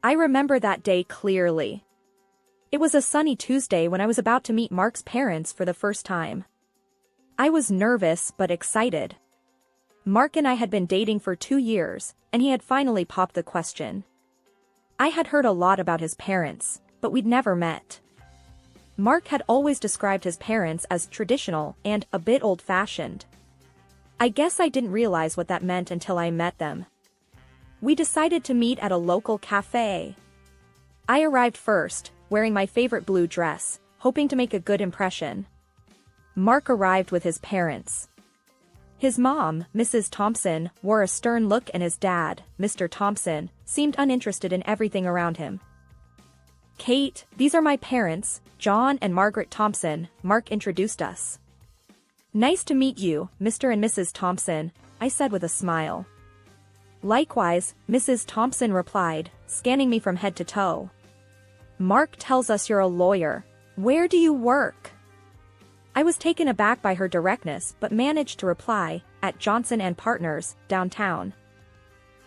I remember that day clearly. It was a sunny Tuesday when I was about to meet Mark's parents for the first time. I was nervous but excited. Mark and I had been dating for 2 years, and he had finally popped the question. I had heard a lot about his parents, but we'd never met. Mark had always described his parents as traditional and a bit old-fashioned. I guess I didn't realize what that meant until I met them. We decided to meet at a local cafe. I arrived first, wearing my favorite blue dress, hoping to make a good impression. Mark arrived with his parents. His mom, Mrs. Thompson, wore a stern look and his dad, Mr. Thompson, seemed uninterested in everything around him. "Kate, these are my parents, John and Margaret Thompson," Mark introduced us. "Nice to meet you, Mr. and Mrs. Thompson," I said with a smile. "Likewise," Mrs. Thompson replied, scanning me from head to toe. "Mark tells us you're a lawyer. Where do you work?" I was taken aback by her directness but managed to reply, "At Johnson and Partners, downtown."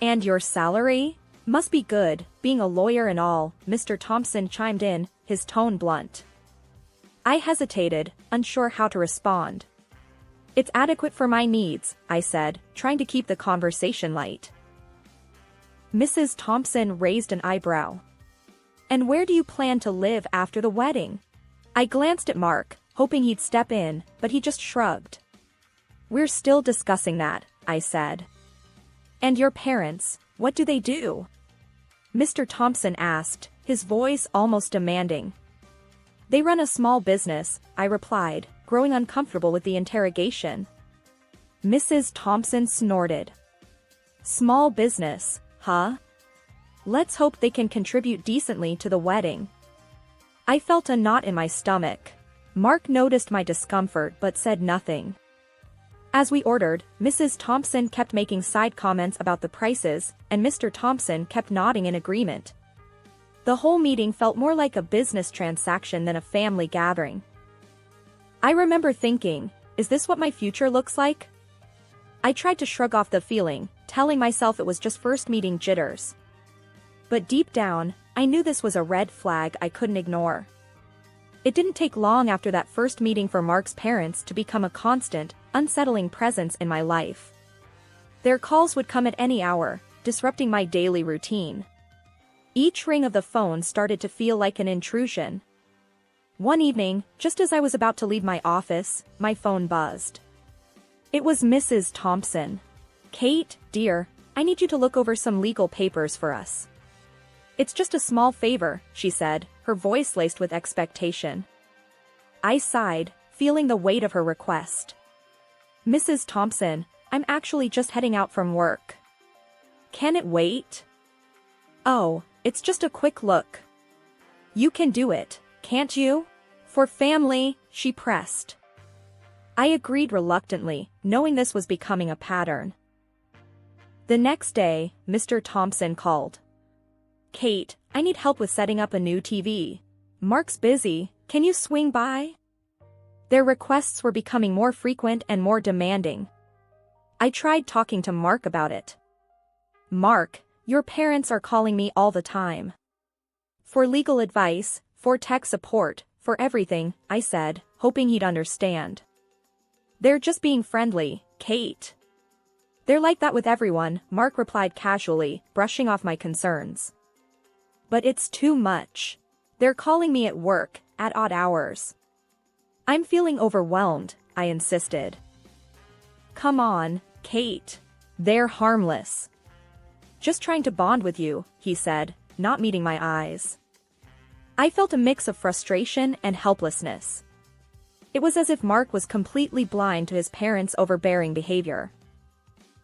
"And your salary? Must be good, being a lawyer and all," Mr. Thompson chimed in, his tone blunt. I hesitated, unsure how to respond. "It's adequate for my needs," I said, trying to keep the conversation light. Mrs. Thompson raised an eyebrow. "And where do you plan to live after the wedding?" I glanced at Mark, hoping he'd step in, but he just shrugged. "We're still discussing that," I said. "And your parents, what do they do?" Mr. Thompson asked, his voice almost demanding. "They run a small business," I replied, growing uncomfortable with the interrogation. Mrs. Thompson snorted. "Small business, huh? Let's hope they can contribute decently to the wedding." I felt a knot in my stomach. Mark noticed my discomfort but said nothing. As we ordered, Mrs. Thompson kept making side comments about the prices, and Mr. Thompson kept nodding in agreement. The whole meeting felt more like a business transaction than a family gathering. I remember thinking, is this what my future looks like? I tried to shrug off the feeling, telling myself it was just first meeting jitters. But deep down, I knew this was a red flag I couldn't ignore. It didn't take long after that first meeting for Mark's parents to become a constant, unsettling presence in my life. Their calls would come at any hour, disrupting my daily routine. Each ring of the phone started to feel like an intrusion. One evening, just as I was about to leave my office, my phone buzzed. It was Mrs. Thompson. "Kate, dear, I need you to look over some legal papers for us." "It's just a small favor," she said, her voice laced with expectation. I sighed, feeling the weight of her request. "Mrs. Thompson, I'm actually just heading out from work. Can it wait?" "Oh, it's just a quick look." "You can do it, can't you? For family," she pressed. I agreed reluctantly, knowing this was becoming a pattern. The next day, Mr. Thompson called. "Kate, I need help with setting up a new TV. Mark's busy, can you swing by?" Their requests were becoming more frequent and more demanding. I tried talking to Mark about it. "Mark, your parents are calling me all the time. For legal advice, for tech support, for everything," I said, hoping he'd understand. "They're just being friendly, Kate." "They're like that with everyone," Mark replied casually, brushing off my concerns. "But it's too much. They're calling me at work, at odd hours." "I'm feeling overwhelmed," I insisted. "Come on, Kate. They're harmless." "Just trying to bond with you," he said, not meeting my eyes. I felt a mix of frustration and helplessness. It was as if Mark was completely blind to his parents' overbearing behavior.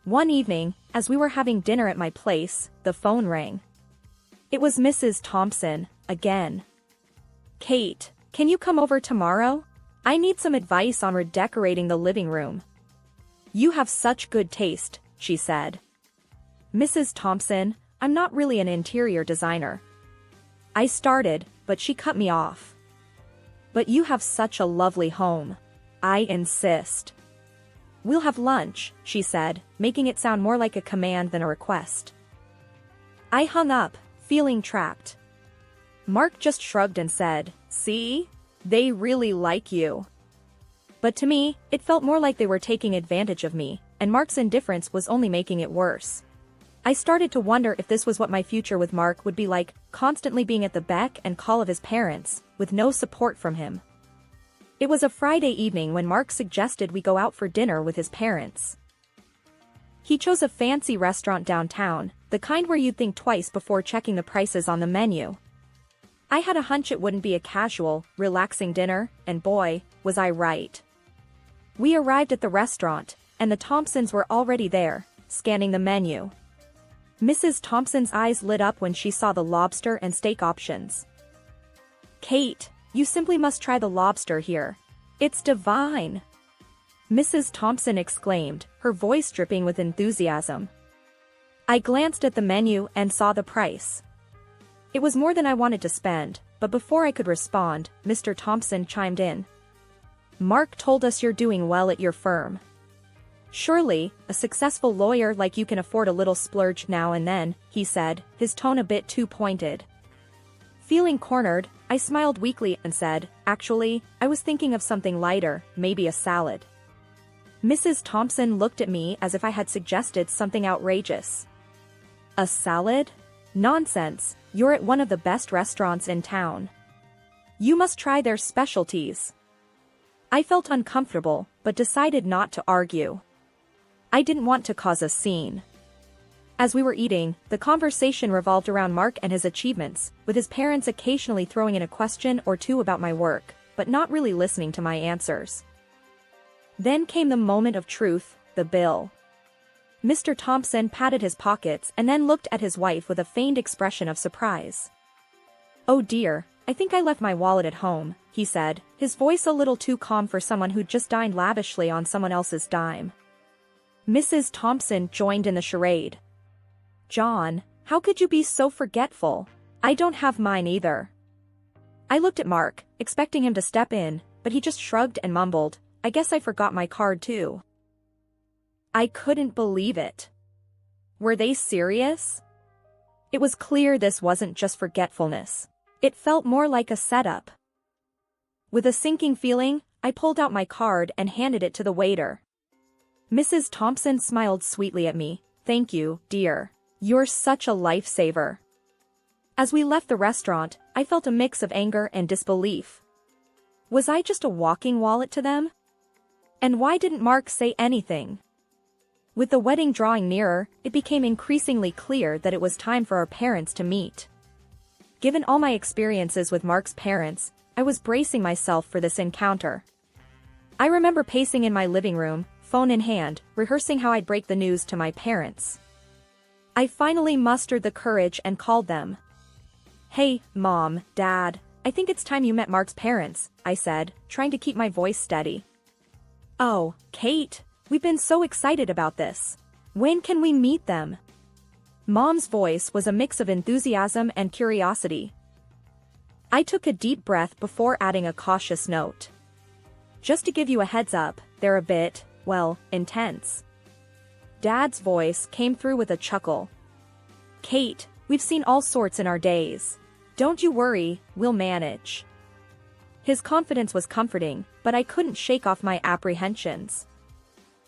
One evening, as we were having dinner at my place, the phone rang. It was Mrs. Thompson, again. "Kate, can you come over tomorrow? I need some advice on redecorating the living room." "You have such good taste," she said. "Mrs. Thompson, I'm not really an interior designer." I started, but she cut me off. "But you have such a lovely home. I insist." "We'll have lunch," she said, making it sound more like a command than a request. I hung up, feeling trapped. Mark just shrugged and said, "See? They really like you." But to me, it felt more like they were taking advantage of me, and Mark's indifference was only making it worse. I started to wonder if this was what my future with Mark would be like, constantly being at the beck and call of his parents, with no support from him. It was a Friday evening when Mark suggested we go out for dinner with his parents. He chose a fancy restaurant downtown, the kind where you'd think twice before checking the prices on the menu. I had a hunch it wouldn't be a casual, relaxing dinner, and boy, was I right. We arrived at the restaurant, and the Thompsons were already there, scanning the menu. Mrs. Thompson's eyes lit up when she saw the lobster and steak options. "Kate, you simply must try the lobster here. It's divine!" Mrs. Thompson exclaimed, her voice dripping with enthusiasm. I glanced at the menu and saw the price. It was more than I wanted to spend, but before I could respond, Mr. Thompson chimed in. "Mark told us you're doing well at your firm. Surely, a successful lawyer like you can afford a little splurge now and then," he said, his tone a bit too pointed. Feeling cornered, I smiled weakly and said, "Actually, I was thinking of something lighter, maybe a salad." Mrs. Thompson looked at me as if I had suggested something outrageous. "A salad? Nonsense, you're at one of the best restaurants in town. You must try their specialties." I felt uncomfortable, but decided not to argue. I didn't want to cause a scene. As we were eating, the conversation revolved around Mark and his achievements, with his parents occasionally throwing in a question or two about my work, but not really listening to my answers. Then came the moment of truth, the bill. Mr. Thompson patted his pockets and then looked at his wife with a feigned expression of surprise. "Oh dear, I think I left my wallet at home," he said, his voice a little too calm for someone who'd just dined lavishly on someone else's dime. Mrs. Thompson joined in the charade. "John, how could you be so forgetful? I don't have mine either." I looked at Mark, expecting him to step in, but he just shrugged and mumbled, "I guess I forgot my card too." I couldn't believe it. Were they serious? It was clear this wasn't just forgetfulness. It felt more like a setup. With a sinking feeling, I pulled out my card and handed it to the waiter. Mrs. Thompson smiled sweetly at me. "Thank you, dear. You're such a lifesaver." As we left the restaurant, I felt a mix of anger and disbelief. Was I just a walking wallet to them? And why didn't Mark say anything? With the wedding drawing nearer, it became increasingly clear that it was time for our parents to meet. Given all my experiences with Mark's parents, I was bracing myself for this encounter. I remember pacing in my living room, phone in hand, rehearsing how I'd break the news to my parents. I finally mustered the courage and called them. "Hey, Mom, Dad, I think it's time you met Mark's parents," I said, trying to keep my voice steady. "Oh, Kate, we've been so excited about this. When can we meet them?" Mom's voice was a mix of enthusiasm and curiosity. I took a deep breath before adding a cautious note. "Just to give you a heads up, they're a bit, well, intense." Dad's voice came through with a chuckle. "Kate, we've seen all sorts in our days. Don't you worry, we'll manage." His confidence was comforting, but I couldn't shake off my apprehensions.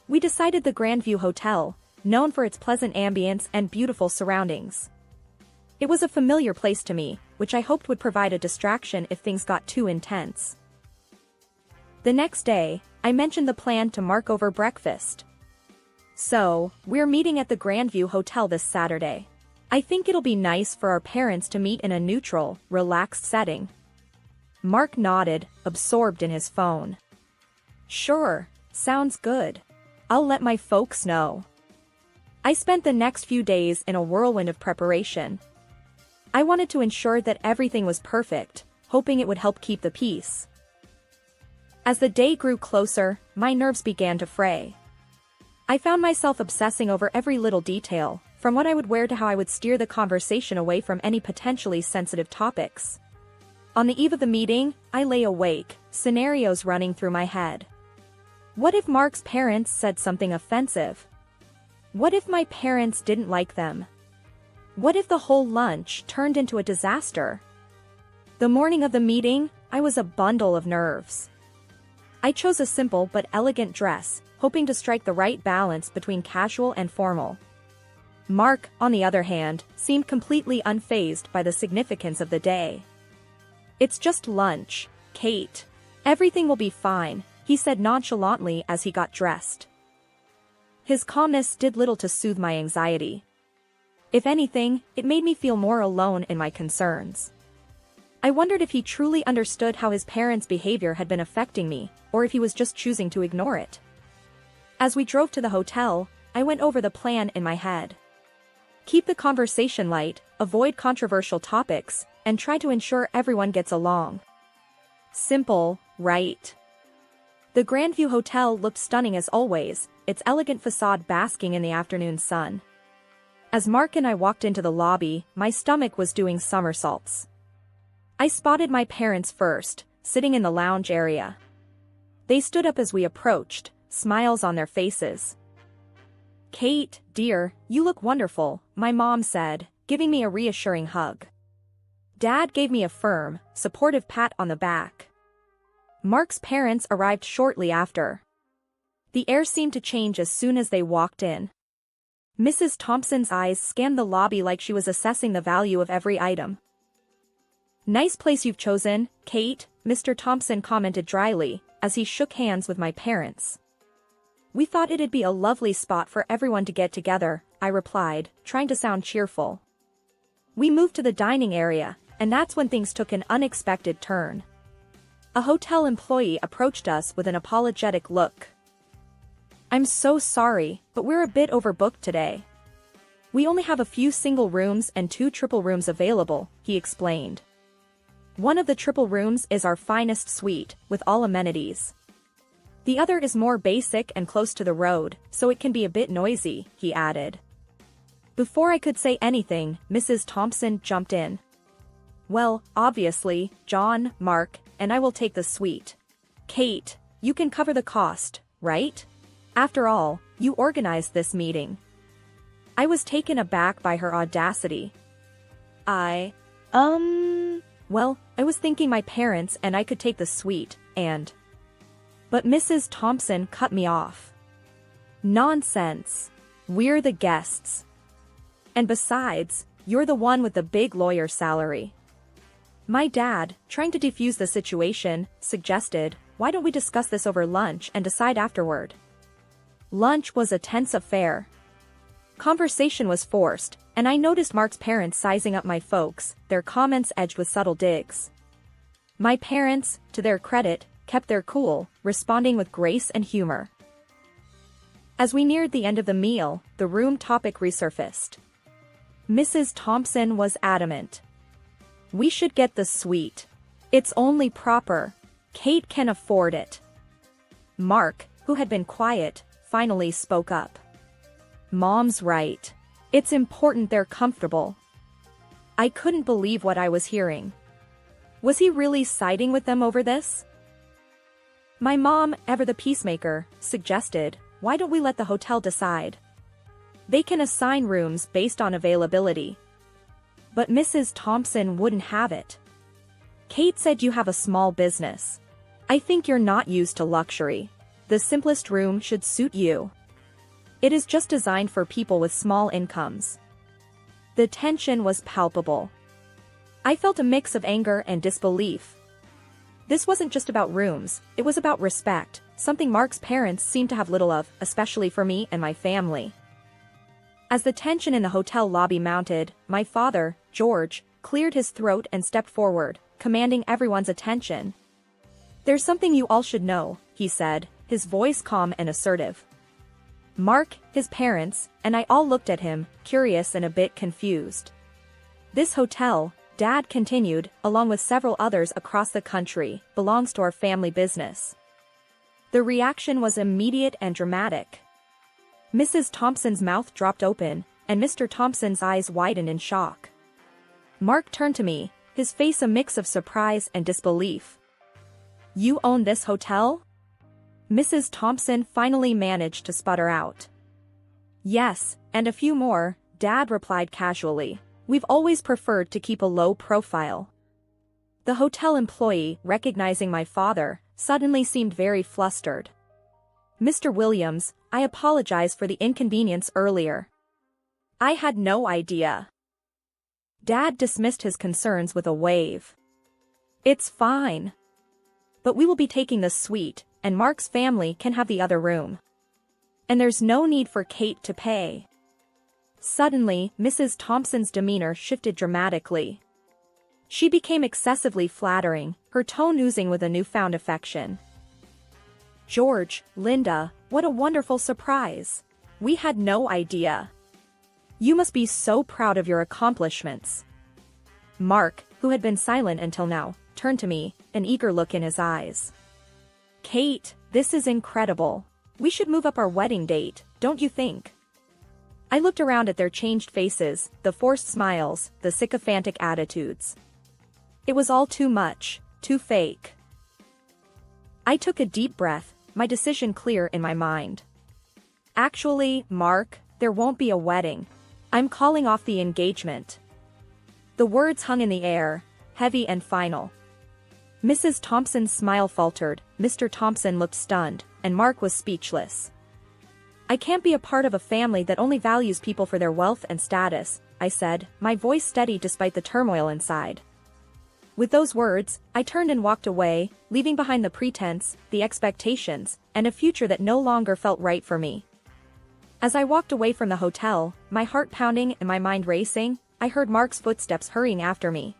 We decided the Grandview Hotel, known for its pleasant ambience and beautiful surroundings. It was a familiar place to me, which I hoped would provide a distraction if things got too intense. The next day, I mentioned the plan to Mark over breakfast. "So, we're meeting at the Grandview Hotel this Saturday. I think it'll be nice for our parents to meet in a neutral, relaxed setting." Mark nodded, absorbed in his phone. "Sure, sounds good. I'll let my folks know." I spent the next few days in a whirlwind of preparation. I wanted to ensure that everything was perfect, hoping it would help keep the peace. As the day grew closer, my nerves began to fray. I found myself obsessing over every little detail, from what I would wear to how I would steer the conversation away from any potentially sensitive topics. On the eve of the meeting, I lay awake, scenarios running through my head. What if Mark's parents said something offensive? What if my parents didn't like them? What if the whole lunch turned into a disaster? The morning of the meeting, I was a bundle of nerves. I chose a simple but elegant dress, hoping to strike the right balance between casual and formal. Mark, on the other hand, seemed completely unfazed by the significance of the day. "It's just lunch, Kate. Everything will be fine," he said nonchalantly as he got dressed. His calmness did little to soothe my anxiety. If anything, it made me feel more alone in my concerns. I wondered if he truly understood how his parents' behavior had been affecting me, or if he was just choosing to ignore it. As we drove to the hotel, I went over the plan in my head. Keep the conversation light, avoid controversial topics, and try to ensure everyone gets along. Simple, right? The Grandview Hotel looked stunning as always, its elegant facade basking in the afternoon sun. As Mark and I walked into the lobby, my stomach was doing somersaults. I spotted my parents first, sitting in the lounge area. They stood up as we approached, smiles on their faces. "Kate, dear, you look wonderful," my mom said, giving me a reassuring hug. Dad gave me a firm, supportive pat on the back. Mark's parents arrived shortly after. The air seemed to change as soon as they walked in. Mrs. Thompson's eyes scanned the lobby like she was assessing the value of every item. "Nice place you've chosen, Kate," Mr. Thompson commented dryly, as he shook hands with my parents. "We thought it'd be a lovely spot for everyone to get together," I replied, trying to sound cheerful. We moved to the dining area, and that's when things took an unexpected turn. A hotel employee approached us with an apologetic look. "I'm so sorry, but we're a bit overbooked today. We only have a few single rooms and 2 triple rooms available," he explained. "One of the triple rooms is our finest suite, with all amenities. The other is more basic and close to the road, so it can be a bit noisy," he added. Before I could say anything, Mrs. Thompson jumped in. "Well, obviously, John, Mark, and I will take the suite. Kate, you can cover the cost, right? After all, you organized this meeting." I was taken aback by her audacity. Well, I was thinking my parents and I could take the suite, and... But Mrs. Thompson cut me off. "Nonsense. We're the guests. And besides, you're the one with the big lawyer salary." My dad, trying to defuse the situation, suggested, "Why don't we discuss this over lunch and decide afterward?" Lunch was a tense affair. Conversation was forced, and I noticed Mark's parents sizing up my folks, their comments edged with subtle digs. My parents, to their credit, kept their cool, responding with grace and humor. As we neared the end of the meal, the room topic resurfaced. Mrs. Thompson was adamant. "We should get the suite. It's only proper. Kate can afford it." Mark, who had been quiet, finally spoke up. "Mom's right. It's important they're comfortable." I couldn't believe what I was hearing. Was he really siding with them over this? My mom, ever the peacemaker, suggested, "Why don't we let the hotel decide? They can assign rooms based on availability." But Mrs. Thompson wouldn't have it. "Kate said you have a small business. I think you're not used to luxury. The simplest room should suit you. It is just designed for people with small incomes." The tension was palpable. I felt a mix of anger and disbelief. This wasn't just about rooms, it was about respect, something Mark's parents seemed to have little of, especially for me and my family. As the tension in the hotel lobby mounted, my father, George, cleared his throat and stepped forward, commanding everyone's attention. "There's something you all should know," he said, his voice calm and assertive. Mark, his parents, and I all looked at him, curious and a bit confused. "This hotel," Dad continued, along with several others across the country, "belongs to our family business." The reaction was immediate and dramatic. Mrs. Thompson's mouth dropped open, and Mr. Thompson's eyes widened in shock. Mark turned to me, his face a mix of surprise and disbelief. "You own this hotel?" Mrs. Thompson finally managed to sputter out. "Yes, and a few more," Dad replied casually. We've always preferred to keep a low profile. The hotel employee, recognizing my father, suddenly seemed very flustered. Mr. Williams, I apologize for the inconvenience earlier. I had no idea. Dad dismissed his concerns with a wave. It's fine. But we will be taking the suite, and Mark's family can have the other room. And there's no need for Kate to pay. Suddenly, Mrs. Thompson's demeanor shifted dramatically. She became excessively flattering, her tone oozing with a newfound affection. George, Linda, what a wonderful surprise. We had no idea. You must be so proud of your accomplishments. Mark, who had been silent until now, turned to me, an eager look in his eyes. Kate, this is incredible. We should move up our wedding date, don't you think? I looked around at their changed faces, the forced smiles, the sycophantic attitudes. It was all too much, too fake. I took a deep breath, my decision clear in my mind. Actually, Mark, there won't be a wedding. I'm calling off the engagement. The words hung in the air, heavy and final. Mrs. Thompson's smile faltered, Mr. Thompson looked stunned, and Mark was speechless. I can't be a part of a family that only values people for their wealth and status, I said, my voice steady despite the turmoil inside. With those words, I turned and walked away, leaving behind the pretense, the expectations, and a future that no longer felt right for me. As I walked away from the hotel, my heart pounding and my mind racing, I heard Mark's footsteps hurrying after me.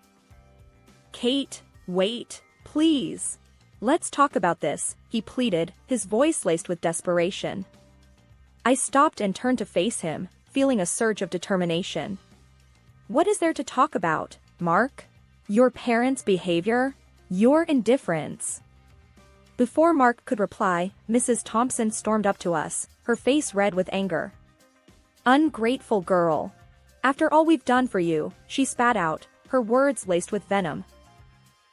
Kate, wait, please. Let's talk about this, he pleaded, his voice laced with desperation. I stopped and turned to face him, feeling a surge of determination. What is there to talk about, Mark? Your parents' behavior? Your indifference? Before Mark could reply, Mrs. Thompson stormed up to us, her face red with anger. Ungrateful girl. After all we've done for you, she spat out, her words laced with venom.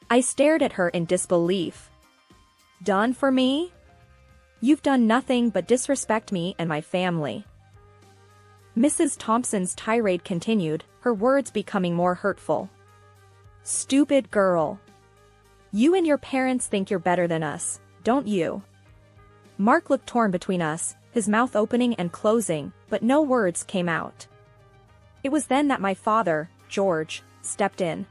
I stared at her in disbelief. Done for me? You've done nothing but disrespect me and my family. Mrs. Thompson's tirade continued, her words becoming more hurtful. Stupid girl. You and your parents think you're better than us, don't you? Mark looked torn between us, his mouth opening and closing, but no words came out. It was then that my father, George, stepped in.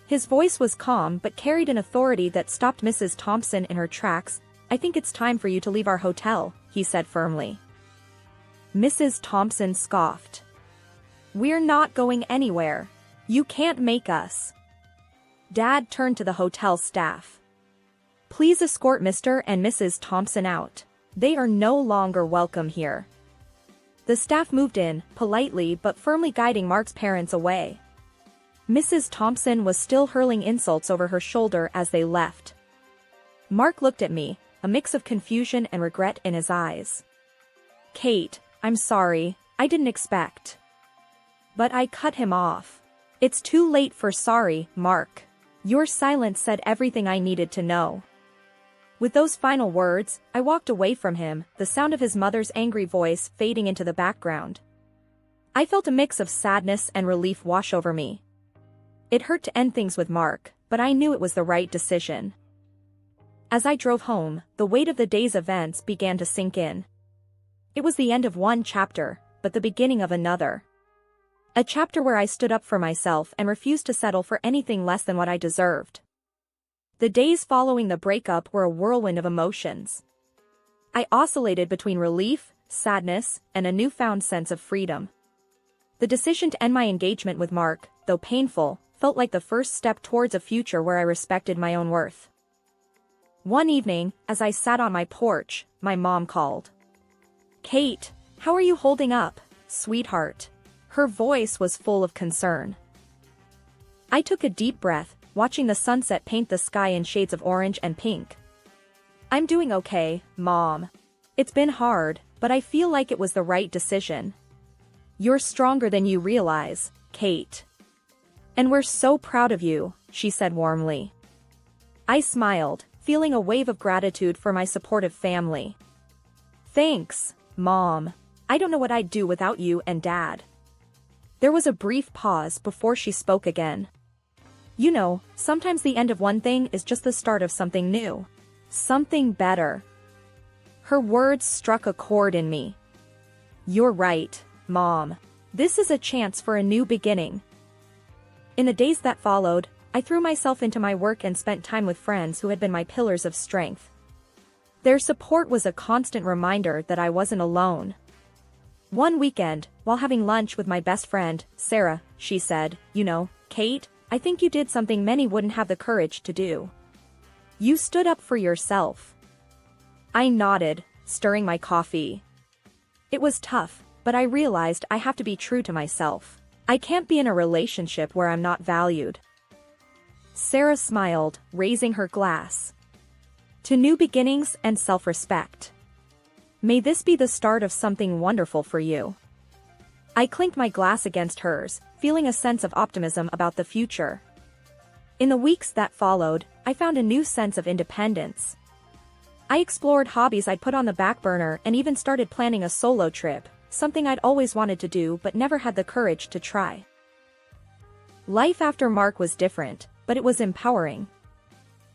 His voice was calm but carried an authority that stopped Mrs. Thompson in her tracks. I think it's time for you to leave our hotel, he said firmly. Mrs. Thompson scoffed. We're not going anywhere. You can't make us. Dad turned to the hotel staff. Please escort Mr. and Mrs. Thompson out. They are no longer welcome here. The staff moved in, politely but firmly guiding Mark's parents away. Mrs. Thompson was still hurling insults over her shoulder as they left. Mark looked at me, a mix of confusion and regret in his eyes. Kate, I'm sorry, I didn't expect. But I cut him off. It's too late for sorry, Mark. Your silence said everything I needed to know. With those final words, I walked away from him, the sound of his mother's angry voice fading into the background. I felt a mix of sadness and relief wash over me. It hurt to end things with Mark, but I knew it was the right decision. As I drove home, the weight of the day's events began to sink in. It was the end of one chapter, but the beginning of another. A chapter where I stood up for myself and refused to settle for anything less than what I deserved. The days following the breakup were a whirlwind of emotions. I oscillated between relief, sadness, and a newfound sense of freedom. The decision to end my engagement with Mark, though painful, felt like the first step towards a future where I respected my own worth. One evening, as I sat on my porch, my mom called. Kate, how are you holding up, sweetheart? Her voice was full of concern. I took a deep breath, watching the sunset paint the sky in shades of orange and pink. I'm doing okay, Mom. It's been hard, but I feel like it was the right decision. You're stronger than you realize, Kate. And we're so proud of you, she said warmly. I smiled, feeling a wave of gratitude for my supportive family. Thanks, Mom. I don't know what I'd do without you and Dad. There was a brief pause before she spoke again. You know, sometimes the end of one thing is just the start of something new. Something better. Her words struck a chord in me. You're right, Mom. This is a chance for a new beginning. In the days that followed, I threw myself into my work and spent time with friends who had been my pillars of strength. Their support was a constant reminder that I wasn't alone. One weekend, while having lunch with my best friend, Sarah, she said, "You know, Kate, I think you did something many wouldn't have the courage to do. You stood up for yourself." I nodded, stirring my coffee. It was tough, but I realized I have to be true to myself. I can't be in a relationship where I'm not valued. Sarah smiled, raising her glass. To new beginnings and self-respect. May this be the start of something wonderful for you. I clinked my glass against hers, feeling a sense of optimism about the future. In the weeks that followed, I found a new sense of independence. I explored hobbies I'd put on the back burner and even started planning a solo trip, something I'd always wanted to do but never had the courage to try. Life after Mark was different, but it was empowering.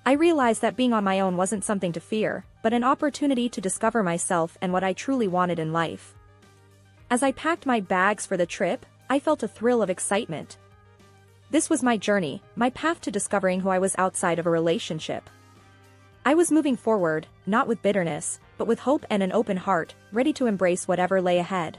I realized that being on my own wasn't something to fear, but an opportunity to discover myself and what I truly wanted in life. As I packed my bags for the trip, I felt a thrill of excitement. This was my journey, my path to discovering who I was outside of a relationship. I was moving forward, not with bitterness, but with hope and an open heart, ready to embrace whatever lay ahead.